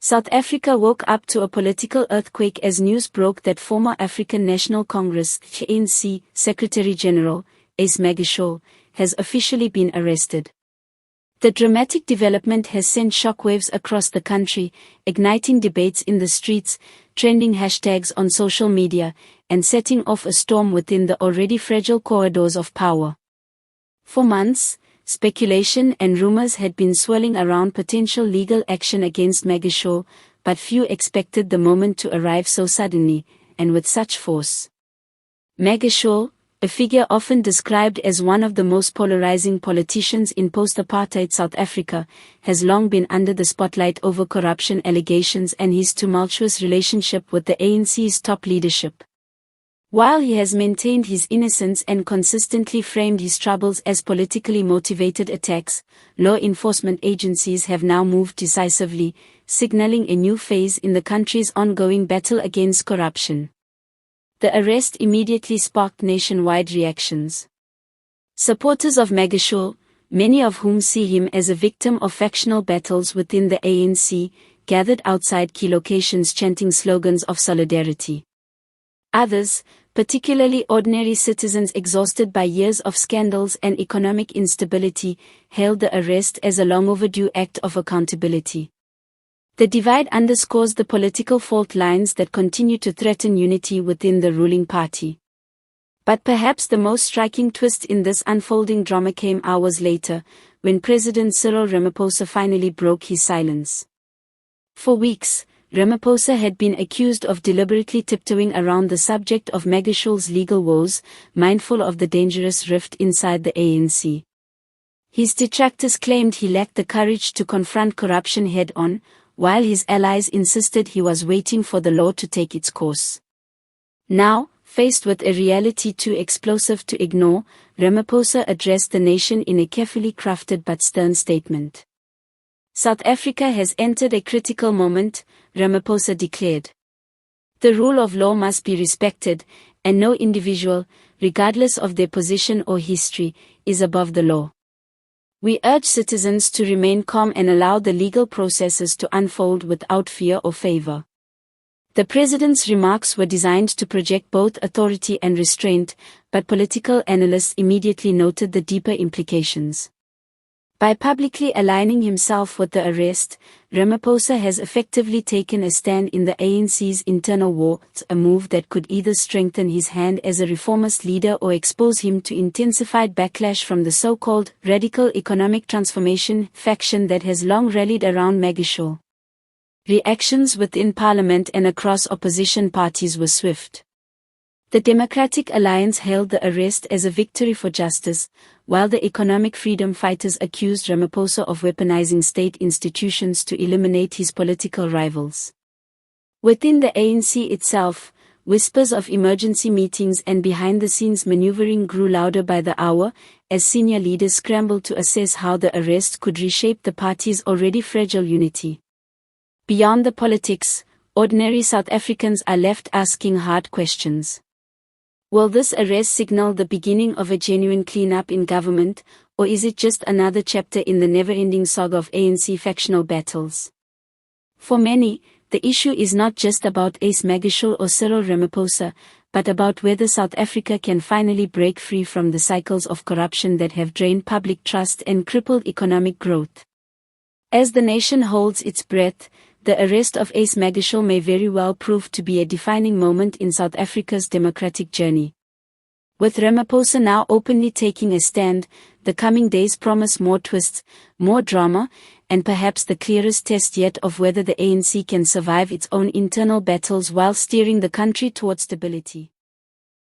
South Africa woke up to a political earthquake as news broke that former African National Congress (ANC) Secretary-General, Ace Magashule, has officially been arrested. The dramatic development has sent shockwaves across the country, igniting debates in the streets, trending hashtags on social media, and setting off a storm within the already fragile corridors of power. For months, speculation and rumors had been swirling around potential legal action against Magashule, but few expected the moment to arrive so suddenly, and with such force. Magashule, a figure often described as one of the most polarizing politicians in post-apartheid South Africa, has long been under the spotlight over corruption allegations and his tumultuous relationship with the ANC's top leadership. While he has maintained his innocence and consistently framed his troubles as politically motivated attacks, law enforcement agencies have now moved decisively, signaling a new phase in the country's ongoing battle against corruption. The arrest immediately sparked nationwide reactions. Supporters of Magashule, many of whom see him as a victim of factional battles within the ANC, gathered outside key locations chanting slogans of solidarity. Others, particularly ordinary citizens exhausted by years of scandals and economic instability, hailed the arrest as a long-overdue act of accountability. The divide underscores the political fault lines that continue to threaten unity within the ruling party. But perhaps the most striking twist in this unfolding drama came hours later, when President Cyril Ramaphosa finally broke his silence. For weeks, Ramaphosa had been accused of deliberately tiptoeing around the subject of Magashule's legal woes, mindful of the dangerous rift inside the ANC. His detractors claimed he lacked the courage to confront corruption head-on, while his allies insisted he was waiting for the law to take its course. Now, faced with a reality too explosive to ignore, Ramaphosa addressed the nation in a carefully crafted but stern statement. South Africa has entered a critical moment, Ramaphosa declared. The rule of law must be respected, and no individual, regardless of their position or history, is above the law. We urge citizens to remain calm and allow the legal processes to unfold without fear or favor. The president's remarks were designed to project both authority and restraint, but political analysts immediately noted the deeper implications. By publicly aligning himself with the arrest, Ramaphosa has effectively taken a stand in the ANC's internal war, a move that could either strengthen his hand as a reformist leader or expose him to intensified backlash from the so-called radical economic transformation faction that has long rallied around Magashule. Reactions within parliament and across opposition parties were swift. The Democratic Alliance hailed the arrest as a victory for justice, while the economic freedom fighters accused Ramaphosa of weaponizing state institutions to eliminate his political rivals. Within the ANC itself, whispers of emergency meetings and behind-the-scenes maneuvering grew louder by the hour, as senior leaders scrambled to assess how the arrest could reshape the party's already fragile unity. Beyond the politics, ordinary South Africans are left asking hard questions. Will this arrest signal the beginning of a genuine cleanup in government, or is it just another chapter in the never-ending saga of ANC factional battles? For many, the issue is not just about Ace Magashule or Cyril Ramaphosa, but about whether South Africa can finally break free from the cycles of corruption that have drained public trust and crippled economic growth. As the nation holds its breath, the arrest of Ace Magashule may very well prove to be a defining moment in South Africa's democratic journey. With Ramaphosa now openly taking a stand, the coming days promise more twists, more drama, and perhaps the clearest test yet of whether the ANC can survive its own internal battles while steering the country towards stability.